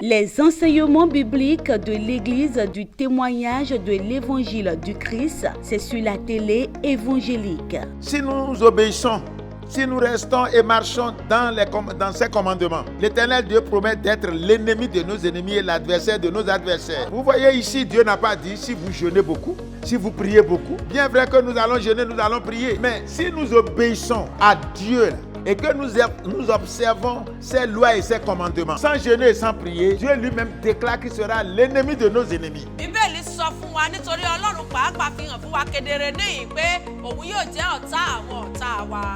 Les enseignements bibliques de l'Église du témoignage de l'Évangile du Christ, c'est sur la télé évangélique. Si nous obéissons, si nous restons et marchons dans ses commandements, l'Éternel Dieu promet d'être l'ennemi de nos ennemis et l'adversaire de nos adversaires. Vous voyez ici, Dieu n'a pas dit si vous jeûnez beaucoup, si vous priez beaucoup. Bien vrai que nous allons jeûner, nous allons prier. Mais si nous obéissons à Dieu et que nous observons ses lois et ses commandements, sans jeûner et sans prier, Dieu lui-même déclare qu'il sera l'ennemi de nos ennemis.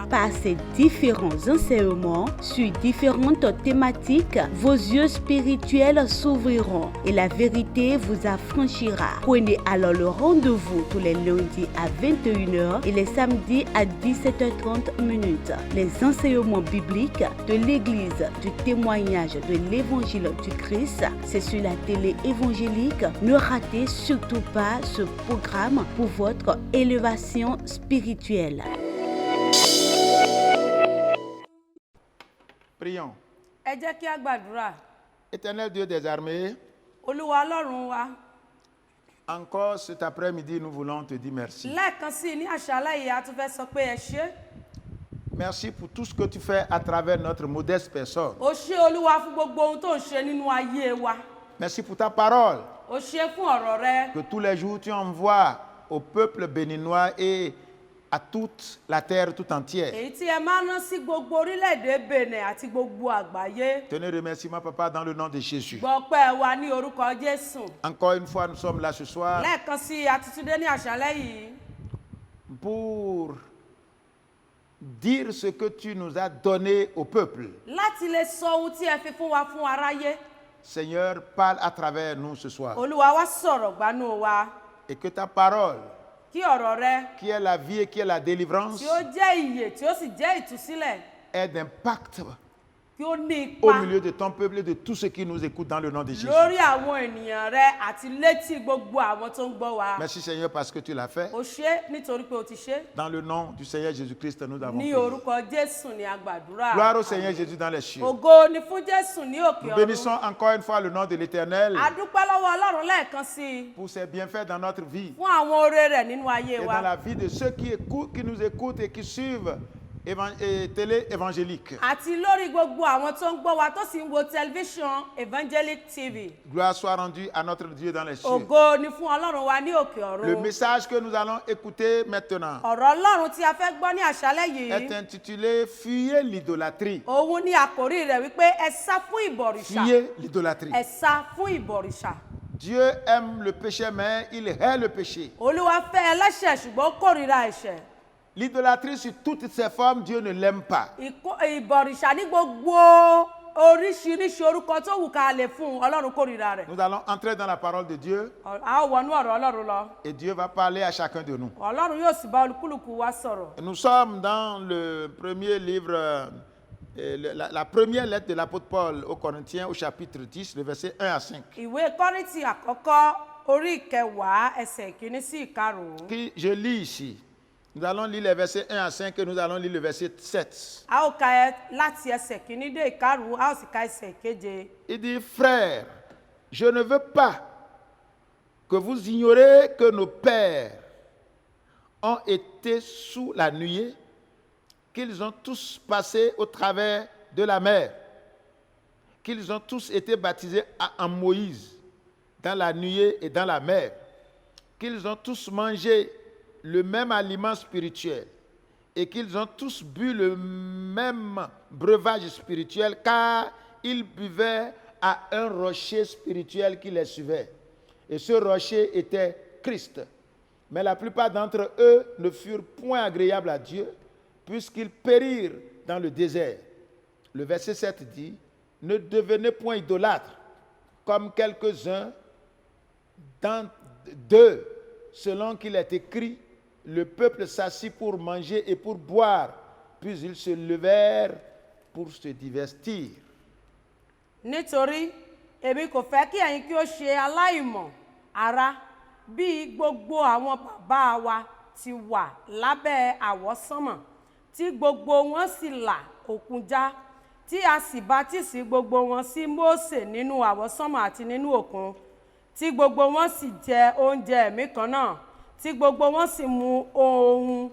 Par ces différents enseignements sur différentes thématiques, vos yeux spirituels s'ouvriront et la vérité vous affranchira. Prenez alors le rendez-vous tous les lundis à 21h et les samedis à 17h30. Les enseignements bibliques de l'Église du témoignage de l'Évangile du Christ, c'est sur la télé évangélique. Ne ratez surtout pas ce programme pour votre élévation spirituelle. Prions. Ẹ jẹ́ kí a gbàdúrà. Éternel Dieu des armées, Olúwa Ọlọ́run wa. encore cet après-midi, nous voulons te dire merci. Lẹ́ẹ̀kan sí i ní àṣálẹ́ yìí a tún fẹ́ sọ pé ẹ ṣé. Merci pour tout ce que tu fais à travers notre modeste personne. O ṣé Olúwa fún gbogbo ohun tó ń ṣe nínú ayé wa. Merci pour ta parole O ṣé fún ọ̀rọ̀ rẹ. que tous les jours tu envoies au peuple béninois et à toute la terre tout entière. Èyí tí ẹ máa ń rán sí gbogbo orílẹ̀-èdè Benin àti gbogbo àgbáyé. Tenez remerciement, papa, dans le nom de Jésus. Gbọpẹ́ wa ní orúkọ Jésù. Encore une fois, nous sommes là ce soir Lẹ́ẹ̀kan sí i a ti tún dé ní àṣálẹ́ yìí. pour dire ce que tu nous as donné au peuple. Láti lè sọ ohun tí ẹ fi fún wa fún aráyé. Seigneur, parle à travers nous ce soir. Olúwa wá sọ̀rọ̀ gbanú wa. Et que ta parole, Kí ọ̀rọ̀ rẹ qui est la vie et qui est la délivrance, tí ó jẹ́ ìyè tí ó sì jẹ́ ìtúsílẹ̀ ait d'impact kí ó ní au ipa milieu de ton peuple et de tous ceux qui nous écoutent dans le nom de Jésus. lórí àwọn ènìyàn rẹ àti létí gbogbo àwọn tó ń gbọ́ wa. Merci Seigneur parce que tu l'as fait. O ṣé nítorí pé o ti ṣe. Dans le nom du Seigneur Jésus-Christ, nous avons Ní prié. orúkọ Jésù ni a gbàdúrà. Gloire au Seigneur Jésus dans les cieux. Ògo ni fún Jésù ní òkè Nous bénissons ọ̀run. encore une fois le nom de l'Éternel A dúpẹ́ lọ́wọ́ Ọlọ́run lẹ́ẹ̀kan sí i pour ses bienfaits dans notre vie fún àwọn oore rẹ̀ nínú ayé et wa. dans la vie de ceux qui nous écoutent et qui suivent télé évangélique. Àti lórí gbogbo àwọn tó ń gbọ́ wa tó sì ń wo tẹlifíṣàn Evangelic TV. Gloire soit rendue à notre Dieu dans les cieux. Ògo ni fún Ọlọ́run wa ní òkè Le ọ̀run. message que nous allons écouter maintenant Ọ̀rọ̀ Ọlọ́run tí a fẹ́ gbọ́ ní àṣálẹ́ est yìí. intitulé Fuyez l'idolâtrie. Òun ni àkòrí rẹ̀ wípé ẹ sá fún ìbọ̀rìṣà. Fuyez l'idolâtrie. Ẹ sá fún ìbọ̀rìṣà. Dieu aime le péché, mais il hait le péché. Olúwa fẹ́ ẹlẹ́ṣẹ̀ ṣùgbọ́n ó kórìíra ẹ̀ṣẹ̀. L'idolâtrie sur toutes ses formes, Dieu ne l'aime pas. Ìbọ̀rìṣà ní gbogbo oríṣiríṣi orúkọ tó wù ká lè fún un, Ọlọ́run kórìíra rẹ̀. Nous allons entrer dans la parole de Dieu A ó wọnú ọ̀rọ̀ Ọlọ́run lọ. et Dieu va parler à chacun de nous. Ọlọ́run yóò sì bá olúkúlùkù wa sọ̀rọ̀. Nous sommes dans le premier livre, la première lettre de l'apôtre Paul aux Corinthiens au chapitre 10, le verset 1 à 5. Ìwé Kọ́ríńtì àkọ́kọ́ orí ìkẹwàá ẹsẹ̀ ìkíní sí ìkarùn-ún. Je lis ici. Nous allons lire les versets 1 à 5 et nous allons lire le verset 7. A ó ka láti ẹsẹ̀ ìkíní dé ìkarùn-ún, a ó sì ka ẹsẹ̀ ìkeje. Il dit, frères, je ne veux pas que vous ignorez que nos pères ont été sous la nuée, qu'ils ont tous passé au travers de la mer, qu'ils ont tous été baptisés en Moïse, dans la nuée et dans la mer, qu'ils ont tous mangé le même aliment spirituel et qu'ils ont tous bu le même breuvage spirituel, car ils buvaient à un rocher spirituel qui les suivait. Et ce rocher était Christ. Mais la plupart d'entre eux ne furent point agréables à Dieu, puisqu'ils périrent dans le désert. Le verset 7 dit, ne devenez point idolâtres, comme quelques-uns d'eux, selon qu'il est écrit, le peuple s'assit pour manger et pour boire, puis ils se levèrent pour se divertir. Nítorí èmi kò fẹ́ kí ẹ̀yin kí ó ṣe aláìmọ̀ ara bí gbogbo àwọn bàbá wa ti wà lábẹ́ àwọsánmọ̀ tí gbogbo wọn sì là òkun já tí a sì bátísì gbogbo wọn sí Mósè nínú àwọsánmọ̀ àti nínú òkun, tí gbogbo wọn sì jẹ oúnjẹ ẹ̀mí kan náà, tí gbogbo wọn sì mu ohun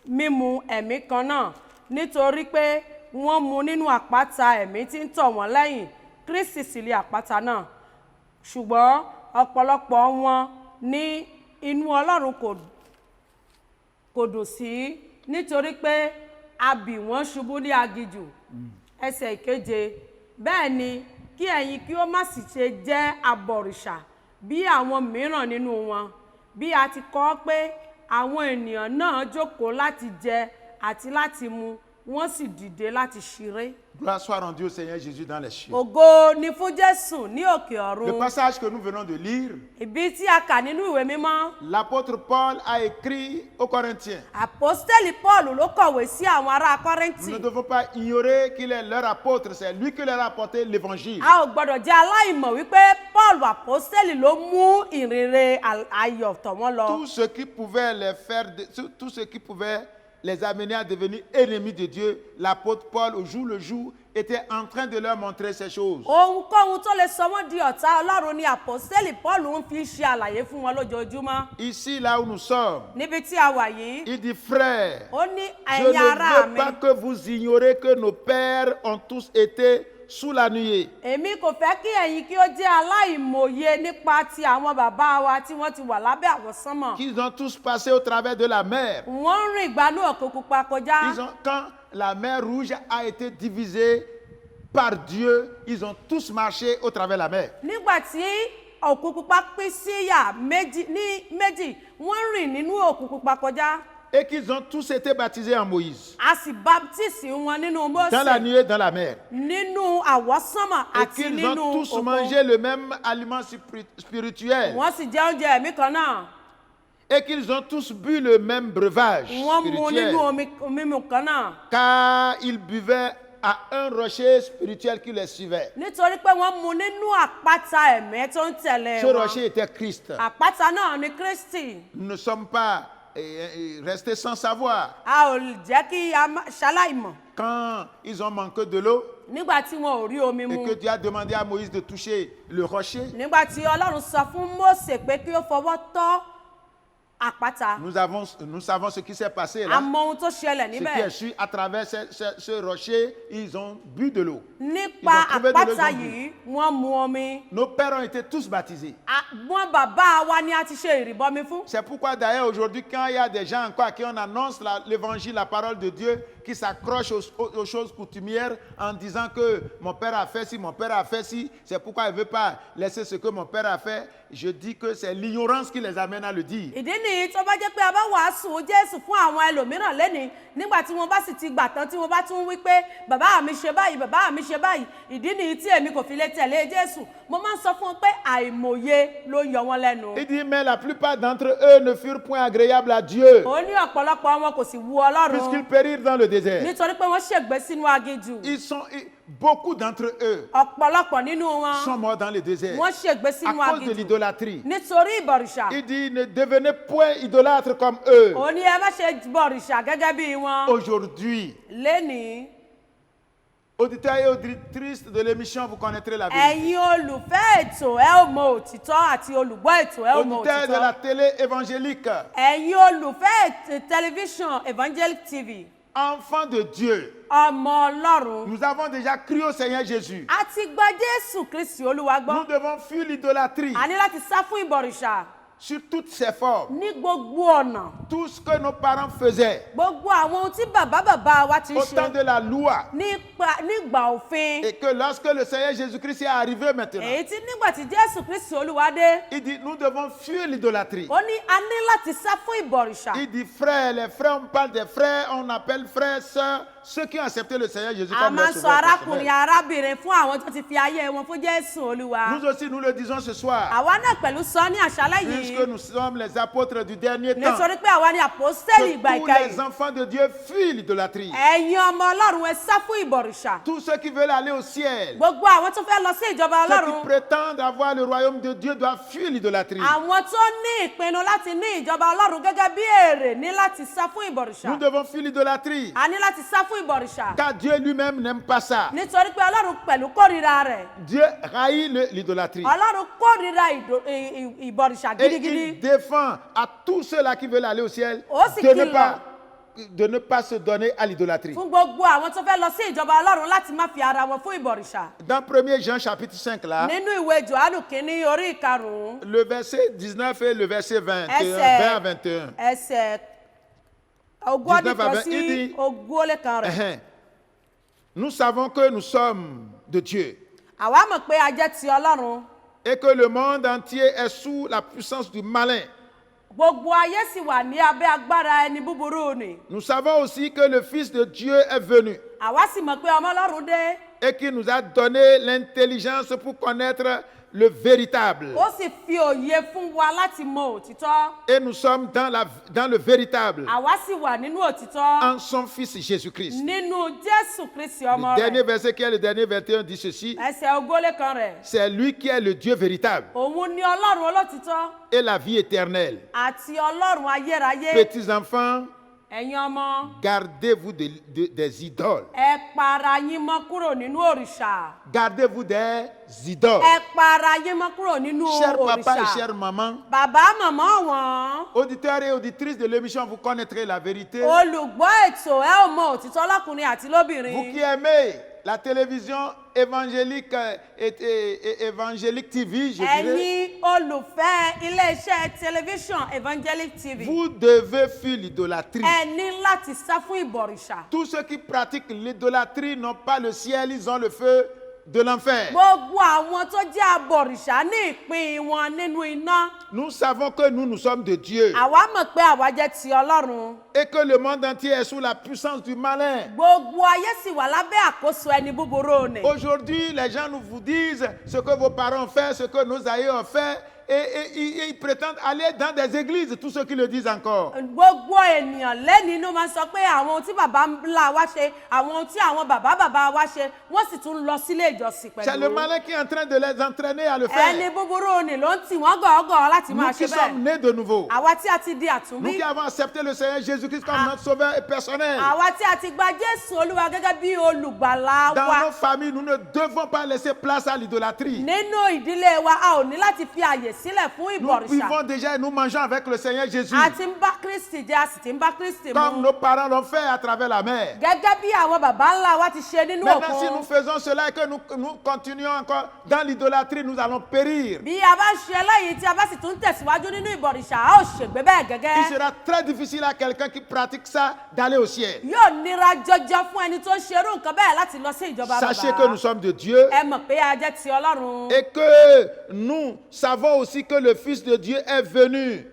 mímu ẹ̀mí kan náà, nítorí pé wọ́n mu nínú àpáta ẹ̀mí tí ń tọ̀ wọ́n lẹ́yìn, Kristi sì lé àpáta náà. Ṣùgbọ́n ọ̀pọ̀lọpọ̀ wọn ní inú Ọlọ́run kò dùn sí, nítorí pé a bì wọ́n ṣubú ní aginjù. Ẹsẹ̀ 7. Bẹ́ẹ̀ ni kí ẹ̀yin kí ó má sì ṣe jẹ́ abọ̀rìṣà bí àwọn mìíràn nínú wọn, bí a ti kọ pé àwọn ènìyàn náà jókòó láti jẹ àti láti mu, wọ́n sì dìde láti ṣeré. Gloire soit rendue au Seigneur Jésus dans les cieux. Ògo ni fún Jésù ní òkè ọ̀run. Le passage que nous venons de lire, Ibi tí a kà nínú ìwé mímọ́, l'apôtre Paul a écrit aux Corinthiens. Àpọ́stélì Paul ló kọ̀wé sí àwọn ará Nous Kọ́ríńtì. ne devons pas ignorer qu'il est leur apôtre, c'est lui qui leur a apporté l'évangile. A ò gbọ́dọ̀ jẹ́ aláìmọ̀ wípé Paul àpọ́stélì ló mú ìrere ayọ̀ tọ̀ wọ́n lọ. Tout ce qui pouvait les faire, tout ce qui pouvait les amener à devenir ennemis de Dieu, l'apôtre Paul, au jour le jour, était en train de leur montrer ces choses. Ohunkóhun tó lè sọ wọ́n di ọ̀tá Ọlọ́run ni àpọ́stélì Paul ń fi ṣe àlàyé fún wọn lójoojúmọ́. Ici, là où nous sommes, Níbi tí a wà yìí, il dit, frères, ó ní je ẹ̀yin ará ne mi. veux pas que vous ignorez que nos pères ont tous été sous la nuée. Èmi kò fẹ́ kí ẹ̀yin kí ó jẹ́ aláìmọ̀ye nípa ti àwọn bàbá wa tí wọ́n ti wà lábẹ́ àwọsánmọ̀. Qu'ils ont tous passé au travers de la mer. Wọ́n rìn ìgbanú Òkun Pupa kọjá. Quand la mer Rouge a été divisée par Dieu, ils ont tous marché au travers de la mer. Nígbà tí Òkun Pupa pín síyà méjì, wọ́n rìn nínú Òkun Pupa kọjá. Et qu'ils ont tous été baptisés en Moïse. A sì baptisi wọn nínú Mósè. Dans la nuée, dans la mer. Nínú àwọsánmọ̀ Et àti qu'ils nínú ont tous òkun. mangé le même aliment spirituel. Wọ́n sì jẹ oúnjẹ ẹ̀mí kan náà. Et qu'ils ont tous bu le même breuvage Wọ́n mu spirituel. nínú omi mímu kan náà. Car ils buvaient à un rocher spirituel qui les suivait. Nítorí pé wọ́n mu nínú àpáta ẹ̀mí tó ń tẹ̀lé Ce wọn. rocher était Christ. Àpáta náà ni Kristi. Nous ne sommes pas restés sans savoir. A ò jẹ́ kí a ṣaláìmọ̀. Quand ils ont manqué de l'eau, Nígbà tí wọn ò rí omi et mu. que Dieu a demandé à Moïse de toucher le rocher, Nígbà tí Ọlọ́run sọ fún Mósè pé kí ó fọwọ́ tọ́ àpáta. nous savons ce qui s'est passé A là. mọ ohun tó ṣẹlẹ̀ Ce qui níbẹ̀. est su à travers ce rocher, ils ont bu de l'eau. Nípa Ils ont trouvé de l'eau, àpáta ils ont bu. yìí, wọ́n mu omi. Nos pères ont été tous baptisés. Wọ́n bàbá wa ni a ti ṣe ìrìbọmi fún. C'est pourquoi d'ailleurs aujourd'hui, quand il y a des gens encore à qui on annonce l'évangile, la parole de Dieu, qui s'accrochent aux choses coutumières en disant que mon père a fait ci, mon père a fait ci, c'est pourquoi il ne veut pas laisser ce que mon père a fait. Je dis que c'est l'ignorance qui les amène à le dire. Ìdí nìyí tó bá jẹ́ pé a bá wàásù Jésù fún àwọn ẹlòmíràn lẹ́ni nígbà tí wọ́n bá sì ti gbà tán tí wọ́n bá tún wí pé bàbá mi ṣe báyìí, bàbá mi ṣe báyìí. Ìdí nìyí tí èmi kò fi lè tẹ̀lé Jésù. Mo máa ń sọ fún wọn pé àìmọye ló ń yọ wọn lẹ́nu. Il dit, mais la plupart d'entre eux ne furent point agréables à Dieu, Ó ní ọ̀pọ̀lọpọ̀ wọn kò sì wu Ọlọ́run. puisqu'ils périrent dans le désert. Nítorí pé wọ́n ṣègbé sínú aginjù. Beaucoup d'entre eux Ọ̀pọ̀lọpọ̀ nínú wọn sont morts dans le désert wọ́n ṣègbé à sínú cause de aginjù. l'idolâtrie. Nítorí ìbọ̀rìṣà. Il dit, ne devenez point idolâtres comme eux. Ó ní ẹ má ṣe bọ̀rìṣà gẹ́gẹ́ bí wọn. Aujourd'hui, Lénìí, auditeurs et auditrices de l'émission, vous connaîtrez la vérité. ẹ̀yin olùfẹ́ ètò ẹ ó mọ òtítọ́ àti olùgbọ́ ètò ẹ ó mọ Auditeurs de la òtítọ́. télé évangélique, Ẹ̀yin olùfẹ́ tẹlifíṣàn Evangelic TV, enfants de Dieu, ọmọ Ọlọ́run. nous avons déjà crié au Seigneur Jésus. A ti gba Jésù Kristi Olúwa Nous gbọ́. devons fuir l'idolâtrie A ní láti sá fún ìbọ̀rìṣà sur toutes ses formes. ní gbogbo ọ̀nà. Tout ce que nos parents faisaient Gbogbo àwọn ohun tí bàbá wa ti ń au temps ṣe de la loi, nígbà òfin. et que lorsque le Seigneur Jésus-Christ est arrivé maintenant, Èyí tí nígbà tí Jésù Kristi Olúwa dé, il dit, nous devons fuir l'idolâtrie. ó ní a ní láti sá fún ìbọ̀rìṣà. Il dit, frères, les frères, on parle des frères, on appelle frères, sœurs, ceux qui ont accepté le Seigneur Jésus A comme máa leur ń sọ sauveur arákùnrin personnel. arábìnrin fún àwọn tó ti fi ayé wọn fún Jésù Olúwa. Nous aussi, nous le disons ce soir, Àwa náà pẹ̀lú sọ ní àṣálẹ́ puisque yìí nous sommes les apôtres du dernier temps, nítorí pé àwa ni àpọ́stélì que ìgbà tous les ìkẹyìn. enfants de Dieu fuient l'idolâtrie. Ẹ̀yin ọmọ Ọlọ́run ẹ sá fún ìbọ̀rìṣà. Tous ceux qui veulent aller au ciel, Gbogbo àwọn tó fẹ́ lọ sí ìjọba ceux qui Ọlọ́run, prétendent avoir le royaume de Dieu doivent fuir l'idolâtrie. àwọn tó ní ìpinnu láti ní ìjọba Ọlọ́run gẹ́gẹ́ bí èrè ní láti sá fún ìbọ̀rìṣà. Nous devons fuir l'idolâtrie. A ní láti sá fún fún ìbọ̀rìṣà. Car Dieu lui-même n'aime pas ça. Nítorí pé Ọlọ́run pẹ̀lú kórìíra rẹ̀. Dieu haït l'idolâtrie. Ọlọ́run kórìíra ìbọ̀rìṣà Et gidigidi. il défend à tous ceux-là qui veulent aller au ciel Ó sì de ne pas se donner à l'idolâtrie. fún gbogbo àwọn tó fẹ́ lọ sí ìjọba Ọlọ́run láti má fi ara wọn fún ìbọ̀rìṣà. Dans 1er Jean chapitre 5 là, Nínú ìwé Jòhánù kínní orí ìkarùn-ún le verset 19 et le verset 20, 20 à 21. ẹsẹ̀ ogún ọdún 19 à kan 20, sí il dit, ogún ó lé kan rẹ̀. Nous savons que nous sommes de Dieu Àwa mọ̀ pé a jẹ́ ti Ọlọ́run. et que le monde entier est sous la puissance du malin. Gbogbo ayé sì wà ní abẹ́ agbára ẹni búburú ni. Nous savons aussi que le Fils de Dieu est venu Àwa sì mọ̀ pé ọmọ Ọlọ́run dé. et qui nous a donné l'intelligence pour connaître le véritable. Ó sì fi òye fún wa láti mọ òtítọ́. Et nous sommes dans le véritable, Àwa sì wà nínú òtítọ́. en son Fils Jésus-Christ. Nínú Jésù Kristi ọmọ Le dernier rẹ̀. verset qui est le dernier 21 dit ceci, Ẹsẹ̀ ogún ó lé kan rẹ̀. c'est lui qui est le Dieu véritable Òun ni Ọlọ́run olótítọ́ et la vie éternelle. àti Ọlọ́run ayérayé. Petits enfants, Ẹ̀yin ọmọ, gardez-vous des idoles. ẹ pa ara yín mọ́ kúrò nínú òrìṣà. Gardez-vous des idoles. Ẹ pa ara yín mọ́ kúrò nínú Chers papa et òrìṣà. chères maman, Bàbá màmá wọn. auditeurs et auditrices de l'émission, vous connaîtrez la vérité. Olùgbọ́ ètò ẹ ò mọ òtítọ́ lọ́kùnrin àti Vous lóbìnrin. qui aimez la télévision évangélique et évangélique TV, je dirais, Ẹ̀yin olùfẹ́ iléeṣẹ́ tẹlifíṣàn Evangelic TV. vous devez fuir l'idolâtrie. Ẹ ní láti sá fún ìbọ̀rìṣà. Tous ceux qui pratiquent l'idolâtrie n'ont pas le ciel, ils ont le feu de l'enfer. Gbogbo àwọn tó jẹ́ abọ̀rìṣà ní ìpín wọn nínú iná. Nous savons que nous sommes de Dieu Àwa mọ̀ pé àwa jẹ́ ti Ọlọ́run. et que le monde entier est sous la puissance du malin. Gbogbo ayé sì wà lábẹ́ àkóso ẹni búburú ni. Aujourd'hui, les gens vous disent ce que vos parents ont fait, ce que nos aïeux ont fait, et ils prétendent aller dans des églises, tous ceux qui le disent encore. Gbogbo ènìyàn lẹ́ni inú máa ń sọ pé àwọn ohun tí bàbá ńlá wa ṣe, àwọn ohun tí àwọn bàbá wa ṣe, wọ́n sì tún lọ sílé ìjọsìn C'est le pẹ̀lú. malin qui est en train de les entraîner à le Ẹni faire. búburú ni ló ń tì wọ́n gọ̀ọ́gọ̀ láti Nous máa qui ṣe sommes bẹ́ẹ̀. nés de nouveau, Àwa tí a ti di nous àtúnbí. qui avons accepté le Seigneur Jésus-Christ comme notre sauveur et personnel, Àwa tí a ti gba Jésù Olúwa gẹ́gẹ́ bí olùgbàlà dans wa. nos familles, nous ne devons pas laisser place à l'idolâtrie. Nínú ìdílé wa, a ò ní láti fi àyè sílẹ̀ fún Nous ìbọ̀rìṣà. vivons déjà et nous mangeons avec le Seigneur Jésus, A ti ń bá Kristi jẹ, a sì ti ń bá Kristi comme mu. nos parents l'ont fait à travers la mer. Gẹ́gẹ́ bí àwọn bàbá ńlá wa ti ṣe nínú Maintenant, si nous òkun. faisons cela et que nous continuons encore dans l'idolâtrie, nous allons périr. Bí a bá ṣe eléyìí tí a bá sì tún tẹ̀síwájú nínú ìbọ̀rìṣà, a ó ṣègbé bẹ́ẹ̀ Il gẹ́gẹ́. sera très difficile à quelqu'un qui pratique ça d'aller au ciel. Yóò nira jọjọ fún ẹni tó ń ṣerú nǹkan bẹ́ẹ̀ láti lọ sí ìjọba Sachez que nous bàbá. sommes de Dieu Ẹ mọ̀ pé a jẹ́ ti Ọlọ́run. et que nous savons aussi que le Fils de Dieu est venu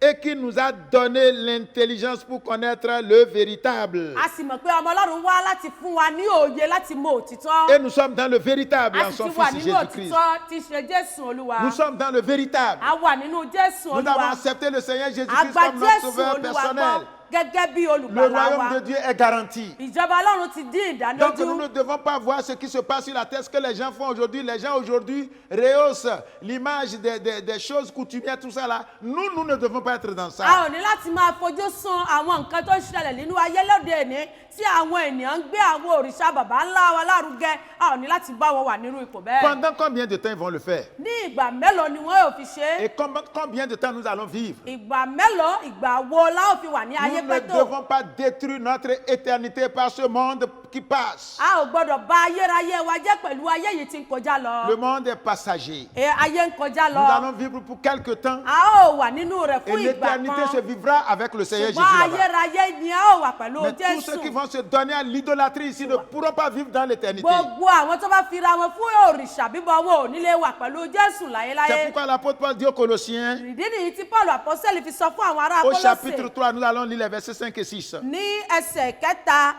et qui nous a donné l'intelligence pour connaître le véritable. A sì mọ̀ pé ọmọ Ọlọ́run wá láti fún wa ní òye láti mọ òtítọ́. Et nous sommes dans le véritable A en sì son ti wà Fils nínú Jésus-Christ. òtítọ́ tí í ṣe Jésù Olúwa. Nous sommes dans le véritable. A wà nínú Jésù Nous avons Olúwa. accepté le Seigneur A Jésus-Christ gba comme notre Jésù sauveur Olúwa gbọ́ personnel. gẹ́gẹ́ bí Le olùgbàlà royaume wa. de Dieu est garanti. Ìjọba Ọlọ́run ti dín Donc nous ìdánilójú. ne devons pas voir ce qui se passe sur la terre, ce que les gens font aujourd'hui. Les gens aujourd'hui rehaussent l'image des choses coutumières, tout ça là. Nous ne devons pas être dans ça. A ò ní láti máa fojú sun àwọn nǹkan tó ń ṣẹlẹ̀ nínú ayé lóde òní tí àwọn ènìyàn ń gbé àwọn òrìṣà bàbá ńlá wa lárugẹ. A ò ní láti bá wọn wà nínú ipò bẹ́ẹ̀. Pendant combien de temps ils vont le faire? Ní ìgbà mélòó ni wọ́n yóò fi ṣe é? Et combien de temps nous allons vivre? Ìgbà mélòó, ìgbà wo la ó fi wà ní ayé Nous ne pẹ́ tó? devons pas détruire notre éternité par ce monde qui passe. A ò gbọ́dọ̀ bà ayérayé wa jẹ́ pẹ̀lú ayé yìí tí ń kọjá lọ. Le monde est passager. Ayé ń kọjá Nous lọ. allons vivre pour quelque temps A ó wà nínú rẹ̀ et fún ìgbà l'éternité se kan. vivra avec le Seigneur Jésus Ṣùgbọ́n là-bas. ayérayé ni a ó wà pẹ̀lú Mais tous ceux qui Jésù. vont se donner à l'idolâtrie ici ne pourront pas vivre dans l'éternité. Gbogbo àwọn tó bá fira wọn fún òrìṣà bíbọ wọn ò ní lè wà pẹ̀lú Jésù C'est láyéláyé. pourquoi l'apôtre Paul dit aux Colossiens, Ìdí nìyí tí Paul apọ́sẹ́lì fi sọ fún àwọn ará au chapitre Kólósè 3, nous allons lire les versets 5 et 6. ní ẹsẹ̀ kẹta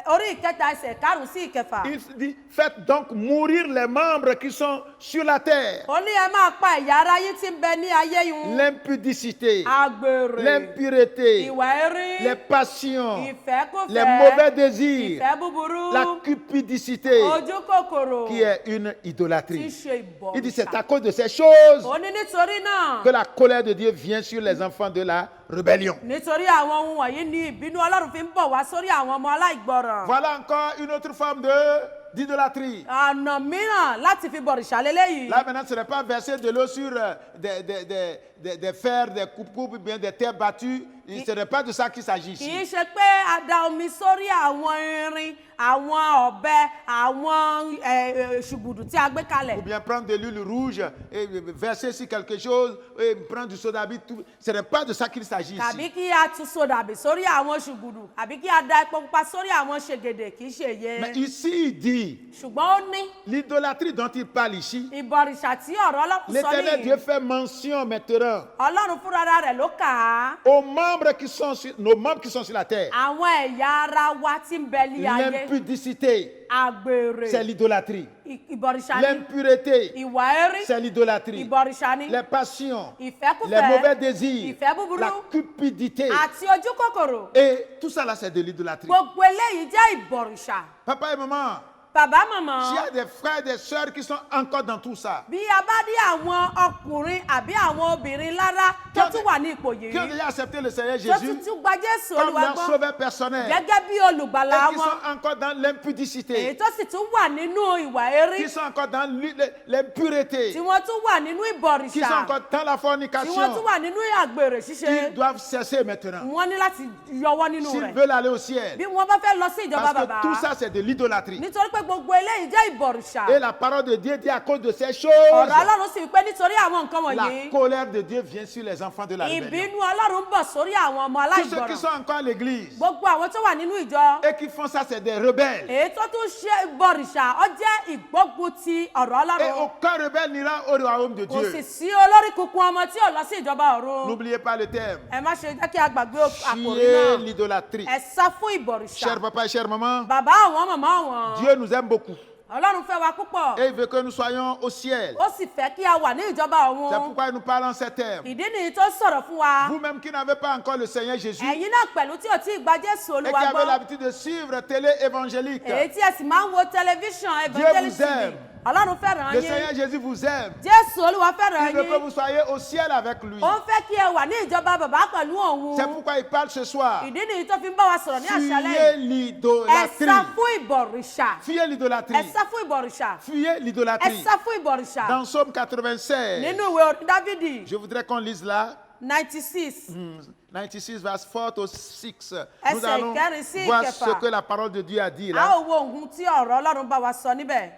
orí ìkẹta ẹsẹ̀ karùn-ún sí ìkẹfà. Il dit, faites donc mourir les membres qui sont sur la terre. Ó ní ẹ máa pa ẹ̀yà ara yín tí ń bẹ ní ayé yìí. L'impudicité, Àgbèrè, l'impureté, ìwà erí, les passions, ìfẹ́kùfẹ́, les mauvais désirs, ìfẹ́ búburú, la cupidicité, ojú kòkòrò, qui est une tí í idolâtrie. ṣe Il dit, c'est ìbọ̀rìṣà. à cause de ces choses Ó ní nítorí náà que la colère de Dieu vient sur les enfants de la rébellion. nítorí àwọn ohun wọ̀nyí ni ìbínú ọlọ́run fi ń bọ̀ wá sórí àwọn ọmọ aláìgbọràn. Voilà encore une autre forme d'idolâtrie. ọ̀nà mìíràn láti fi bọ̀rìṣà lélẹ́yìí. Là maintenant, ce n'est pas verser de l'eau sur des fers, des coupes, bien des terres battues. Ce n'est pas de ça qu'il s'agit kì í ici. ṣe pé a da omi sórí àwọn irin àwọn ọ̀bẹ àwọn ṣùgbùdù tí a gbé kalẹ̀. Ou bien prendre de l'huile rouge et verser sur quelque chose et prendre du soda bi. Ce n'est pas de ça qu'il s'agit tàbí ici. kí a tu sódàbì sórí àwọn ṣùgbùdù àbí kí a da epo pupa sórí àwọn ṣègèdè kì í ṣe Mais yẹn. ici, il dit, ṣùgbọ́n ó ní l'idolâtrie dont il parle ici, ìbọ̀rìṣà tí ọ̀rọ̀ ọlọ́run sọ l'Éternel Dieu nìyí. fait mention maintenant ọlọ́run fúnra rẹ̀ ló kà á. aux membres qui sont sur, nos membres qui sont sur la terre. àwọn ẹ̀yà ara wa tí ń bẹ ní ayé. L'impudicité, àgbèrè. c'est l'idolâtrie. ìbọ̀rìṣà ni. L'impureté, ìwà ẹ̀rí. c'est l'idolâtrie. ìbọ̀rìṣà ni. Les passions, ìfẹ́kùfẹ́. les mauvais désirs, ìfẹ́ búburú. la cupidité. àti ojú kòkòrò. Et tout ça là, c'est de l'idolâtrie. gbogbo eléyìí jẹ́ ìbọ̀rìṣà. Papa et maman, bàbá s'il y màmá. a des frères et des sœurs qui sont encore dans tout ça, bí a bá dí àwọn ọkùnrin àbí àwọn obìnrin lára tó tún wà ní ipò qui ont yìí. déjà accepté le Seigneur tó Jésus tún tún gba Jésù comme Olúwa leur gbọ́. sauveur personnel, gẹ́gẹ́ bí olùgbàlà et qui wọn. sont encore dans èyí l'impudicité, tó sì tún wà nínú ìwà ẹ̀rí. qui sont encore dans l'impureté, tí wọ́n tún wà nínú qui sont ìbọ̀rìṣà. encore dans la tí wọ́n tún fornication, wà nínú àgbèrè ṣíṣe. ils doivent cesser maintenant. wọ́n ní láti yọwọ́ nínú S'ils rẹ̀. veulent aller au ciel. bí wọ́n bá fẹ́ lọ sí ìjọba Parce bàbá. que tout ça, c'est de l'idolâtrie. nítorí pé gbogbo eléyìí jẹ́ ìbọ̀rìṣà. Et la parole de Dieu dit à cause de ces choses, ọ̀rọ̀ ọlọ́run sì wípé nítorí àwọn nǹkan la wọ̀nyí. colère de Dieu vient sur les enfants de la rébellion. ìbínú ọlọ́run ń bọ̀ sórí àwọn ọmọ Tous ceux qui aláìgbọràn. sont encore à l'église gbogbo àwọn tó wà nínú ìjọ. et qui font ça, c'est des rebelles. èyí tó tún ṣe bọ̀rìṣà ó jẹ́ ìgbógun ti ọ̀rọ̀ Et ọlọ́run. aucun rebelle n'ira au royaume de kò sì Dieu. sí olórí kunkun ọmọ tí ò lọ sí ìjọba ọ̀run. N'oubliez pas le terme. ẹ má ṣe jẹ́ kí a gbàgbé àkòrí Fuyez náà. l'idolâtrie. ẹ sá fún ìbọ̀rìṣà. Cher papa et chère maman, bàbá àwọn màmá wọn. Dieu nous aime beaucoup. ọlọ́run fẹ́ wa púpọ̀. Et il veut que nous soyons au ciel. ó sì fẹ́ kí a wà ní ìjọba ọ̀run. C'est pourquoi nous parlons ces termes. ìdí nìyí tó sọ̀rọ̀ fún wa. Vous-même qui n'avez pas encore le Seigneur Jésus et ẹ̀yin náà pẹ̀lú tí ò tí ì gba Jésù qui Olúwa avez gbọ́. l'habitude de suivre télé évangélique, èyí tí ẹ sì máa ń wo tẹlifíṣàn Dieu evangelist vous aime. ọlọ́run fẹ́ràn le Seigneur yín. Jésus vous aime. Jésù Olúwa fẹ́ràn Il veut que yín. vous soyez au ciel avec lui. ó fẹ́ kí ẹ wà ní ìjọba bàbá pẹ̀lú òun. C'est pourquoi il parle ce soir. ìdí nìyí tó fi ń bá wa sọ̀rọ̀ ní àṣálẹ́ Fuyez yìí. ẹ l'idolâtrie. sá fún ìbọ̀rìṣà. Fuyez ẹ l'idolâtrie. sá fún ìbọ̀rìṣà. Fuyez ẹ l'idolâtrie. sá fún ìbọ̀rìṣà. Dans Psaume 96, nínú ìwé orin Dávídì je voudrais qu'on lise là, 96 96 verse 4 au 6. Nous Ẹsẹ̀ allons ìkẹrin sí voir ìkẹfà. ce que la parole de Dieu a dit a là. ó wo ohun tí ọ̀rọ̀ Ọlọ́run bá wa sọ níbẹ̀.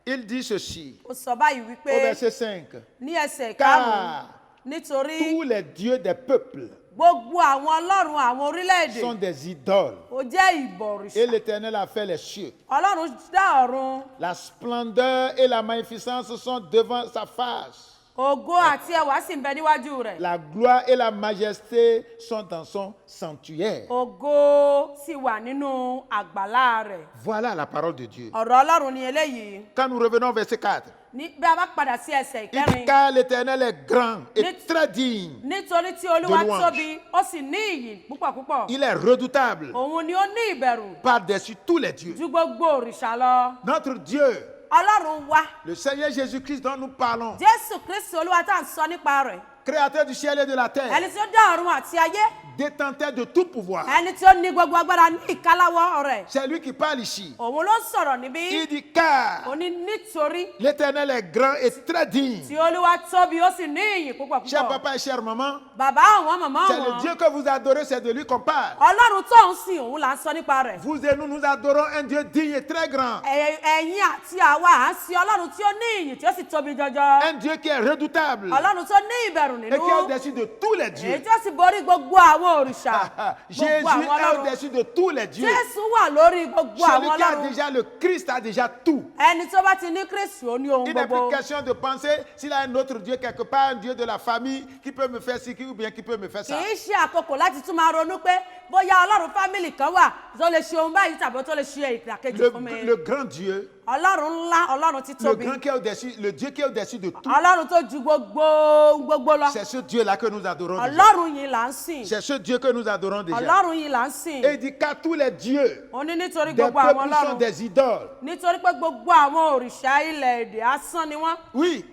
Il dit ceci ó sọ báyìí au wípé verset 5. ní ẹsẹ̀ Car ìkarùn-ún nítorí tous les dieux des peuples gbogbo àwọn ọlọ́run àwọn orílẹ̀-èdè sont des idoles. ó jẹ́ Et ìbọ̀rìṣà. l'Éternel a fait les cieux. Ọlọ́run dá ọ̀run. La splendeur et la magnificence sont devant sa face. ògo àti ẹwà sì ń bẹ níwájú rẹ̀. La gloire et la majesté sont dans son sanctuaire. ògo sì wà nínú àgbàlá rẹ̀. Voilà la parole de Dieu. ọ̀rọ̀ Ọlọ́run ni eléyìí. Quand nous revenons au verset 4, bí a bá padà sí ẹsẹ̀ il dit ìkẹrin. car l'Éternel est grand et Nit- très digne. nítorí tí Olúwa de louange. tóbi ó sì ní ìyìn púpọ̀ púpọ̀. Il est redoutable òun ni ó ní ìbẹ̀rù par-dessus tous les dieux. ju gbogbo òrìṣà lọ. Notre Dieu, Ọlọ́run wa le Seigneur Jésus-Christ dont nous parlons, Jésù Kristi Olúwa tá à ń sọ nípa rẹ̀. créateur du ciel et de la terre, ẹni tí ó dá ọ̀run àti ayé. détenteur de tout pouvoir. ẹni tí ó ní gbogbo agbára ní ìkáláwọ́ rẹ̀. C'est lui qui parle ici. òun ló ń sọ̀rọ̀ níbí. Il dit car ó ní nítorí l'Éternel est grand et très digne. tí Olúwa tóbi ó sì ní ìyìn púpọ̀ Cher púpọ̀. papa et chère maman, bàbá àwọn màmá c'est le wọn. Dieu que vous adorez, c'est de lui qu'on parle. Ọlọ́run tó ń sìn òun là ń sọ nípa rẹ̀. Vous et nous, nous adorons un Dieu digne et très grand. ẹ̀yin àti àwa à ń sin Ọlọ́run tí ó ní ìyìn tí ó sì tóbi jọjọ. Un Dieu qui est redoutable Ọlọ́run tó ní ìbẹ̀rù et qui est nínú. au-dessus de tous les èyí dieux. tí ó sì borí gbogbo àwọn òrìṣà. Jésus gbogbo àwọn est Ọlọ́run. au-dessus de tous les dieux. Jésù wà lórí gbogbo Celui àwọn qui a Ọlọ́run. déjà le Christ a déjà tout. ẹni tó bá ti ní Kristi ó ní ohun Il n'est gbogbo. plus question de penser s'il a un autre Dieu quelque part, un Dieu de la famille qui peut me faire ci, ou bien qui peut me faire kì ça. í ṣe àkókò láti tún máa ronú pé bóyá Ọlọ́run fámìlì kan wà tó lè ṣe ohun báyìí tàbí tó lè ṣe ìdàkejì fún mi. Le grand Dieu, Ọlọ́run ńlá Ọlọ́run tí le tóbi. grand qui est au-dessus, le Dieu qui est au-dessus de tout. Ọlọ́run tó ju gbogbo lọ. C'est ce Dieu-là que nous adorons déjà. Ọlọ́run yìí là ń sìn. C'est ce Dieu que nous adorons déjà. Ọlọ́run yìí là ń sìn. Et il dit qu'à tous les dieux, ó ní nítorí des gbogbo àwọn peuples sont Ọlọ́run. des idoles. nítorí pé gbogbo àwọn òrìṣà ilẹ̀ èdè asán ni wọ́n. Oui,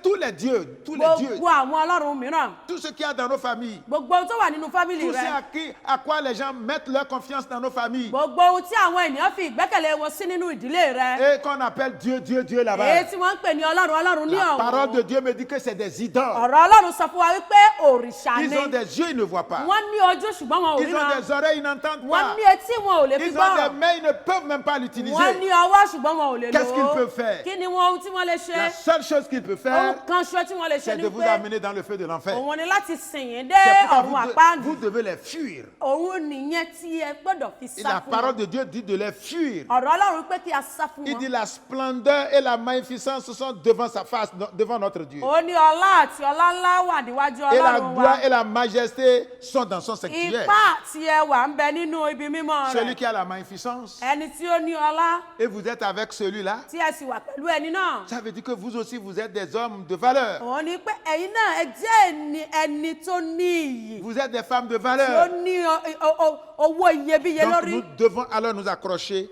tous les dieux, gbogbo àwọn ọlọ́run mìíràn, tout ce qu'il y a dans nos familles, gbogbo ohun tó wà nínú fámìlì tout ce rẹ, à quoi les gens mettent leur confiance dans nos familles, gbogbo ohun tí àwọn ènìyàn fi ìgbẹ́kẹ̀lé wọn sí nínú ìdílé rẹ, et qu'on appelle Dieu, Dieu, Dieu èyí là-bas. tí wọ́n ń pè ní ọlọ́run ọlọ́run ní La parole de ọ̀hún. Dieu me dit que c'est des idoles. ọ̀rọ̀ ọlọ́run sọ fún wa wípé òrìṣà Ils ni. ont des yeux, ils ne voient pas. wọ́n ní ojú ṣùgbọ́n wọn ò Ils ont ríran. des oreilles, ils n'entendent wọ́n pas. ní etí wọn ò lè fi Ils ont des gbọ́ràn. mains, ils ne peuvent même pas l'utiliser. wọ́n ní ọwọ́ ṣùgbọ́n wọn ò lè lò Qu'est-ce qu'ils ó. peuvent faire? kí ni ohun tí wọ́n lè ṣe? La seule chose qu'ils peuvent ohun faire, kan ṣo tí wọ́n lè ṣe c'est ni de vous pé amener dans le feu de l'enfer. òun ni láti sìn yín dé C'est ọ̀run pourquoi àpáàdì. vous devez les fuir. òun nìyẹn tí ẹ gbọ́dọ̀ fi Et sá la fún parole wọn. de Dieu dit de les fuir. ọ̀rọ̀ ọlọ́run pé kí a sá fún Il dit wọn. la splendeur et la magnificence sont devant sa face, devant notre Dieu. ó ní ọlá àti ọlá ńlá wà níwájú Et la ọlọ́run wa. gloire et la majesté sont dans son sanctuaire. ipá àti ẹwà ń bẹ nínú ibi mímọ́ Celui rẹ̀. qui a la magnificence, ẹni tí ó ní ọlá et vous êtes avec celui-là, tí ẹ sì wà pẹ̀lú ẹni náà. ça veut dire que vous aussi, vous êtes des hommes de valeur. òun ni pé ẹ̀yin náà ẹ jẹ́ ẹni tó ní iyì, Vous êtes des femmes de tó valeur. ní owó iyebíye Donc lórí. nous devons alors nous accrocher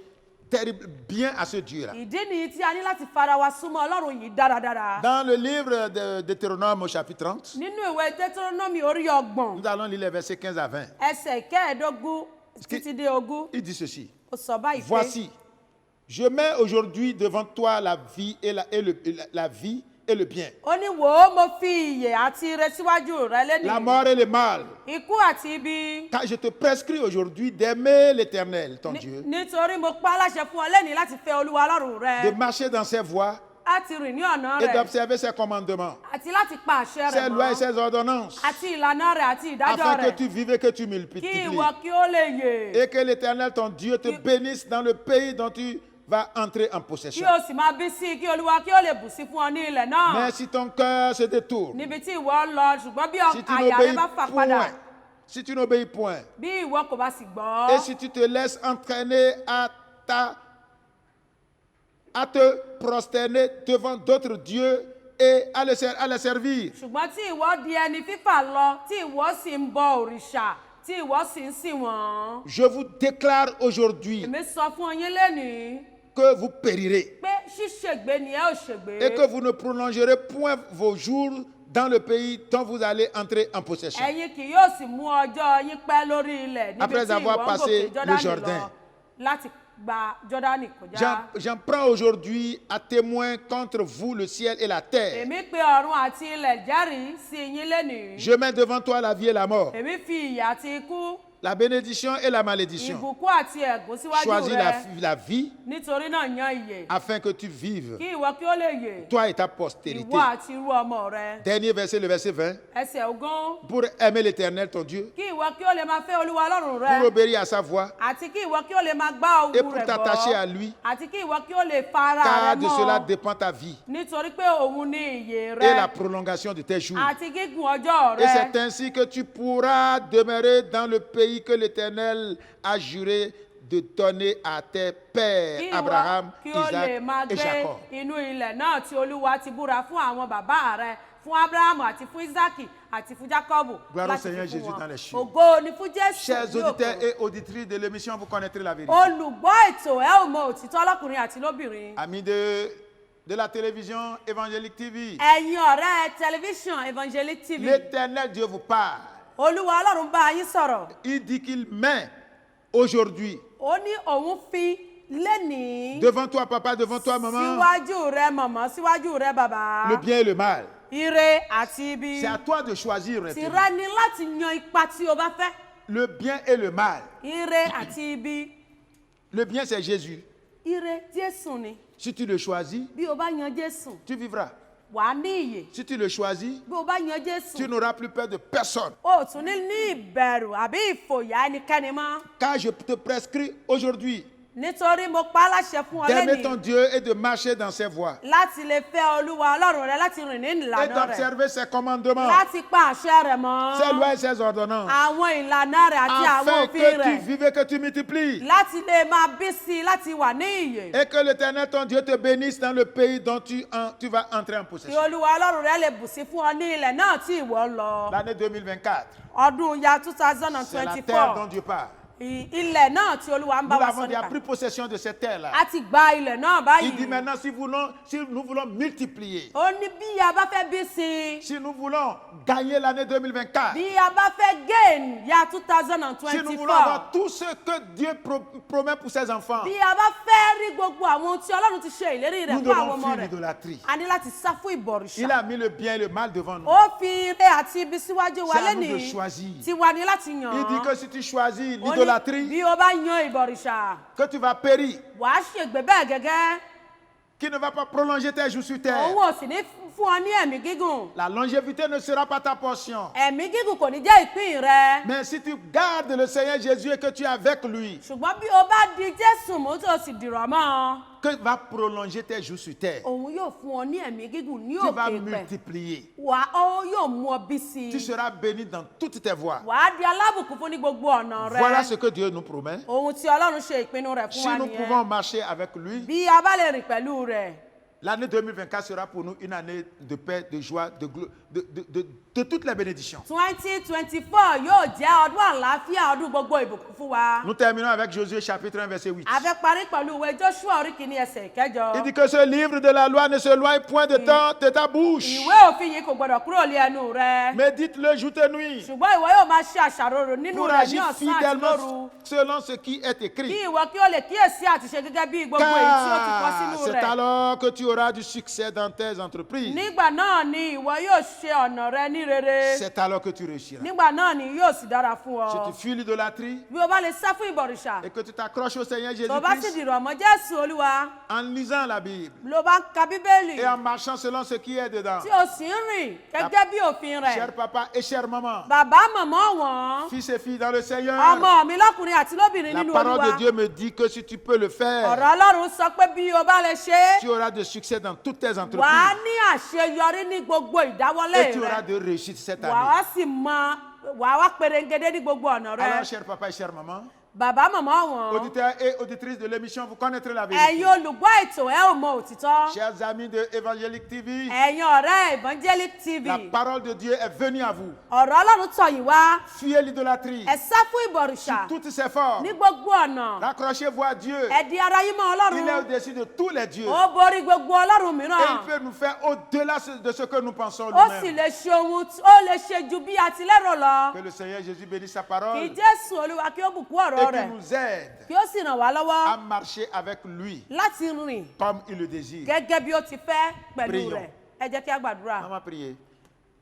bien à ce Dieu-là. ìdí nìyí tí a ní láti fara wa súnmọ́ ọlọ́run yìí dáradára. Dans le livre de Deutéronome au chapitre 30, nínú ìwé Deutéronomy orí 30, nous allons lire les versets 15 à 20. ẹsẹ̀ 15 títí dé 20, Il dit ceci. ó sọ báyìí pé Voici, je mets aujourd'hui devant toi la vie et la vie et le bien, ó ní wò ó mo fi ìyè àti ire síwájú rẹ la lẹ́nìí, mort et le mal. ikú àti ibi. Car je te prescris aujourd'hui d'aimer l'Éternel, ton Dieu, nítorí mo pa á láṣẹ fún ọ lẹ́nìí láti fẹ́ olúwa ọlọ́run de rẹ, marcher dans ses voies láti rìn ní ọ̀nà et rẹ̀, d'observer ses commandements, àti láti pa àṣẹ ses rẹ̀ lois et mọ́, ses ordonnances, àti ìlànà rẹ̀ àti ìdájọ́ afin que rẹ̀, tu vives et que tu kí multiplies. ìwọ kí ó lè yè, Et que l'Éternel, ton Dieu, te bénisse dans le pays dont tu vas entrer en kí possession. o sì máa bí sí i, kí olúwa kí ó lè bù sí fún ọ ní ilẹ̀ náà. Mais si ton cœur se détourne, níbi tí ìwọ ń lọ, ṣùgbọ́n bí si tu àyà rẹ n'obéis bá fà padà, point, si tu n'obéis point, bí ìwọ kò bá sì gbọ́, et si tu te laisses entraîner à te prosterner devant d'autres dieux et à les servir, ṣùgbọ́n tí ìwọ di ẹni fífà lọ, tí ìwọ sì ń bọ òrìṣà, tí ìwọ sì ń sìn wọ́n, je vous déclare aujourd'hui èmi sọ fún yín lénìí que vous périrez pé ṣíṣègbé ni ẹ ò ṣègbé, et que vous ne prolongerez point vos jours dans le pays dont vous allez entrer en possession. ẹ̀yin kì yóò sì mú ọjọ́ yín pẹ́ lórí ilẹ̀ níbi Après tí avoir ìwọ ń passé gòkè le Jọ́dánì Jourdain. lọ láti gba Jọ́dánì kọjá. J'en prends aujourd'hui à témoin contre vous le ciel et la terre. èmi pe ọ̀run àti ilẹ̀ jẹ́rìí sí yín lénìí, Je mets devant toi la vie et la mort, èmi fi ìyà àti ikú, la bénédiction et la malédiction. ìbùkún àti ẹ̀gún síwájú Choisis rẹ, la vie nítorí náà yan ìyè, afin que tu vives, kí ìwọ kí ó lè yè, toi et ta postérité. ìwọ àti irú ọmọ rẹ. Dernier verset, le verset 20. ẹsẹ̀ 20, Pour aimer l'Éternel, ton Dieu, kí ìwọ kí ó lè máa fẹ́ olúwa ọlọ́run pour rẹ, obéir à sa voix àti kí ìwọ kí ó lè máa gbá et ohùn pour rẹ̀ t'attacher à gbọ́, lui, àti kí ìwọ kí ó lè fara car rẹ de cela mọ́, dépend ta vie nítorí pé òun ni ìyè et la rẹ prolongation de tes jours. àti gígùn ọjọ́ Et rẹ. c'est ainsi que tu pourras demeurer dans le pays que l'Éternel a juré de donner à tes pères, Kí Abraham, ìwọ kí ó lè Isaac máa et gbé Jacob. inú ilẹ̀ náà tí olúwa ti búra fún àwọn bàbá rẹ, fún Abrahamu àti fún Isaki àti fún Jacobu, Gloire au láti Seigneur fi fún Jésus wọn. dans les cieux. Ògo ni fún Jésù Chers ní auditeurs òkè. et auditrices de l'émission, vous connaîtrez la vérité. olùgbọ́ ètò ẹ ò mọ òtítọ́ lọ́kùnrin àti lóbìnrin. Amis de la télévision évangélique TV, ẹ̀yin ọ̀rẹ́ tẹlifíṣàn Evangelic TV, l'Éternel Dieu vous parle. olúwa ọlọ́run bá yín sọ̀rọ̀. Il dit qu'il met aujourd'hui ó ní òun fi lénìí devant toi, papa, devant toi, maman, síwájú rẹ mọ̀mọ́, síwájú rẹ bàbá, le bien et le mal. ire àti ibi. C'est à toi de choisir. tìrẹ ni láti yan ipa tí o bá fẹ́. Le bien et le mal. ire àti ibi. Le bien, c'est Jésus. ire Jésù ni. Si tu le choisis, bí o bá yan Jésù, tu vivras. wàá ní ìyè. Si tu le choisis, bí o bá yan Jésù, tu n'auras plus peur de personne. o ò tún ní ìbẹ̀rù àbí ìfòyà ẹnikẹ́ni mọ́. Car je te prescris aujourd'hui nítorí mo pa á láṣẹ fún ọ d'aimer ton lẹ́nìí Dieu et de marcher dans ses voies láti lè fẹ́ olúwa ọlọ́run rẹ, láti rìn ní et ìlànà rẹ̀, d'observer ses commandements, láti pa àṣẹ rẹ̀ mọ́, ses lois et ses ordonnances, àwọn ìlànà rẹ̀ àti àwọn afin òfin que tu rẹ̀, vives et que tu multiplies. láti lè máa bí sí i, láti wà ní ìyè. Et que l'Éternel ton Dieu te bénisse dans le pays dont tu vas entrer en kí possession. olúwa ọlọ́run rẹ lè bù sí fún ọ ní ilẹ̀ náà tí ìwọ ń lọ. L'année 2024, ọdún ya c'est la terre 2024, dont Dieu parle. ilẹ̀ náà tí Olúwa ń bá Nous wa avons sọ déjà nípa. pris possession de cette terre-là. A ti gba ilẹ̀ náà Il dit báyìí. maintenant, si nous voulons multiplier, Ó ní bí a bá fẹ́ bí sí i, si nous voulons gagner l'année 2024, bí a bá fẹ́ gain ya si nous voulons avoir 2024, tout ce que Dieu promet pour ses enfants, bí a bá fẹ́ rí gbogbo àwọn ohun tí Ọlọ́run ti ṣe ìlérí rẹ̀ nous fún àwọn devons ọmọ fuir rẹ̀, l'idolâtrie. a ní láti sá fún Il ìbọ̀rìṣà. a mis le bien et le mal devant nous. Ó fi ire àti ibi síwájú wa C'est à nous de lẹ́nìí. choisir. Tiwa ni láti yàn Il dit án. que si tu choisis Ó ní l'idolâtrie, bí o bá yan ìbọ̀rìṣà, que tu vas périr, wàá ṣègbè bẹ́ẹ̀ gẹ́gẹ́. qui ne va pas prolonger tes jours sur terre. Òun ò sì ní fún ọ ní ẹ̀mí gígùn. La longévité ne sera pas ta portion. Ẹ̀mí gígùn kò ní jẹ́ ìpín rẹ. Mais si tu gardes le Seigneur Jésus et que tu es avec lui, Ṣùgbọ́n bí o bá di Jésù mú tó o sì dìrọ̀ mọ́ ọ, que va prolonger tes jours sur terre. òun yóò fún ọ ní ẹ̀mí gígùn ní Tu vas òkè pẹ̀. multiplier. Ó yóò mú ọ bí sí Tu i. seras béni dans toutes tes voies. Wàá di alábùkún fún ní gbogbo ọ̀nà rẹ. Voilà ce que Dieu nous promet. Ohun tí Ọlọ́run ṣe ìpinnu rẹ̀ fún Si wa nous nìyẹn. pouvons marcher avec lui, Bí a bá lè rìn pẹ̀lú rẹ̀, l'année 2024 sera pour nous une année de paix, de joie, de toutes les bénédictions. 2024 yóò jẹ́ ọdún àlàáfíà, ọdún gbogbo ìbùkún fún wa. Nous terminons avec Josué chapitre 1 verset 8. A fẹ́ parí pẹ̀lú ìwé Joshua orí kìíní ẹsẹ̀ ìkẹjọ. Il dit que ce livre de la loi ne se loigne point de ta bouche. Ìwé òfin yìí kò gbọdọ̀ kúrò lé ẹnu rẹ. Médite-le jour et nuit Ṣùgbọ́n ìwọ yóò máa ṣe àṣàrò nínú pour rẹ̀ ní agir ọ̀sán àti lóru. fidèlement selon ce qui est Kí écrit. ìwọ kí o lè kíyèsí àti ṣe gẹ́gẹ́ bí gbogbo èyí tí ó ti kọ Car sínú c'est rẹ̀. alors que tu auras du succès dans tes entreprises. Nígbà náà ni ìwọ yóò ṣe ọ̀nà rẹ ní rere. C'est alors que tu réussiras. Nígbà náà ni yóò sì dára fún Si ọ. tu fuis l'idolâtrie Bí o bá lè sá fún ìbọ̀rìṣà, et que tu t'accroches au Seigneur tó bá sì Jésus-Christ dìrọ̀ mọ́ Jésù Olúwa, en lisant la Bible ló bá ń ka Bíbélì, et en marchant selon ce qui est dedans. tí o sì ń rìn gẹ́gẹ́ bí òfin rẹ̀. Cher papa et chère maman, Bàbá màmá wọn, fils et filles dans le Seigneur, ọmọ mi lọ́kùnrin àti lóbìnrin la nínú parole Olúwa. de Dieu me dit que si tu peux le faire, Ọ̀rọ̀ Ọlọ́run sọ pé bí o bá lè ṣe é, tu auras de succès dans toutes tes wàá entreprises ní àṣeyọrí ní gbogbo ìdáwọ́lé et tu auras rẹ. de réussite cette année. Wàá sì wàá wá perengedé ní gbogbo ọ̀nà rẹ. Alors, cher papa et chère maman, Bàbá màmá wọn, auditeurs et auditrices de l'émission, vous connaîtrez la vérité. ẹ̀yin olùgbọ́ ètò ẹ ò mọ òtítọ́. Chers amis de Évangélique TV, Ẹ̀yin ọ̀rẹ́ Evangelic TV, la parole de Dieu est venue à vous. ọ̀rọ̀ Ọlọ́run tọ̀ yín wá. Fuyez l'idolâtrie Ẹ sá fún ìbọ̀rìṣà toutes ses formes. ní gbogbo ọ̀nà. Raccrochez-vous à Dieu. Ẹ di ara yín mọ́ Il est Ọlọ́run. au-dessus de tous les dieux. Ó borí gbogbo Ọlọ́run Et il mìíràn. peut nous faire au-delà de ce que nous pensons Ó sì nous-mêmes. lè ṣe ohun ó lè ṣe ju bí a ti lérò lọ. Que le Seigneur Jésus bénisse sa Kí parole Jésù Olúwa kí ó bùkún ọ̀rọ̀ et qu'il rẹ̀. nous aide Kí ó sì ràn wá à lọ́wọ́ marcher avec lui láti rìn comme il le désire. gẹ́gẹ́ bí ó ti fẹ́ pẹ̀lú Prions. rẹ̀. Ẹ jẹ́ kí a gbàdúrà. Maman, priez.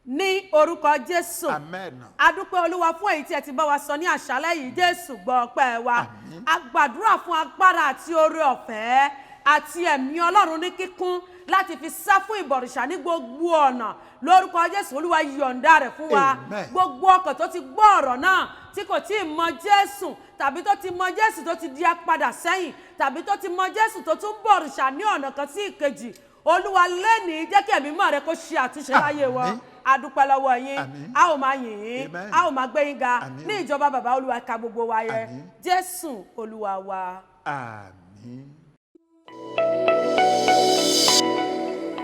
Ní orúkọ Jésù. Amen. A dúpẹ́ Olúwa fún èyí tí ẹ ti bá wa sọ ní àṣálẹ́ yìí. Jésù gbọ́ ọpẹ́ wa. Àmín. A gbàdúrà fún agbára àti oore ọ̀fẹ́ àti ẹ̀mí Ọlọ́run ní kíkún láti fi sá fún ìbọ̀rìṣà ní gbogbo ọ̀nà. Lórúkọ Jésù Olúwa yọ̀ǹda rẹ̀ fún wa. Amen. Gbogbo ọkàn tó ti gbọ́ ọ̀rọ̀ náà tí kò tí ì mọ Jésù tàbí tó ti mọ Jésù tó ti di apadà sẹ́yìn tàbí tó ti mọ Jésù tó tún bọ̀rìṣà ní ọ̀nà kan sí ìkejì. Olúwa lẹ́nìí jẹ́ kí ẹ̀mí mọ́ rẹ kó ṣe àtúnṣe láyé wọn. Àmín. A dúpẹ́ lọ́wọ́ yín. Àmín. A ó máa yìn yín. Amen. A ó máa gbé yín ga Àmín. ní ìjọba bàbá Olúwa ká gbogbo wa yẹ. Àmín. Jésù Olúwa wa. Amen.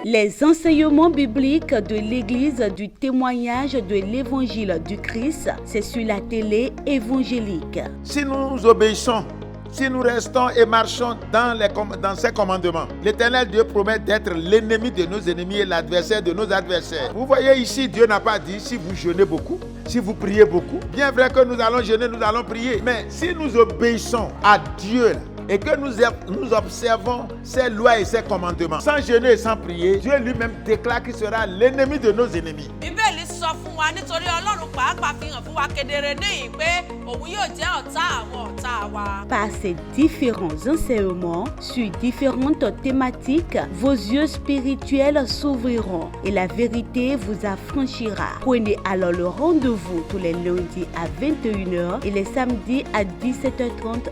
Les enseignements bibliques de l'Église du témoignage de l'Évangile du Christ, c'est sur la télé évangélique. Si nous obéissons, si nous restons et marchons dans ses commandements, l'Éternel Dieu promet d'être l'ennemi de nos ennemis et l'adversaire de nos adversaires. Vous voyez ici, Dieu n'a pas dit si vous jeûnez beaucoup, si vous priez beaucoup. Bien vrai que nous allons jeûner, nous allons prier. Mais si nous obéissons à Dieu et que nous observons ses lois et ses commandements, sans jeûner et sans prier, Dieu lui-même déclare qu'il sera l'ennemi de nos ennemis. Bíbélì sọ fún wa nítorí Ọlọ́run pàápàá fi hàn fún wa kedere níyìn pé òun yóò jẹ́ ọ̀tá àwọn ọ̀tá wa. Par ces différents enseignements sur différentes thématiques, vos yeux spirituels s'ouvriront et la vérité vous affranchira. Prenez alors le rendez-vous tous les lundis à 21h et les samedis à 17h30.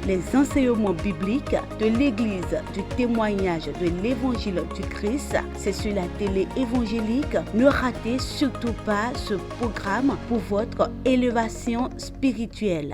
Les enseignements bibliques de l'Église du témoignage de l'Évangile du Christ, c'est sur la télé évangélique. Ne ratez surtout pas ce programme pour votre élévation spirituelle.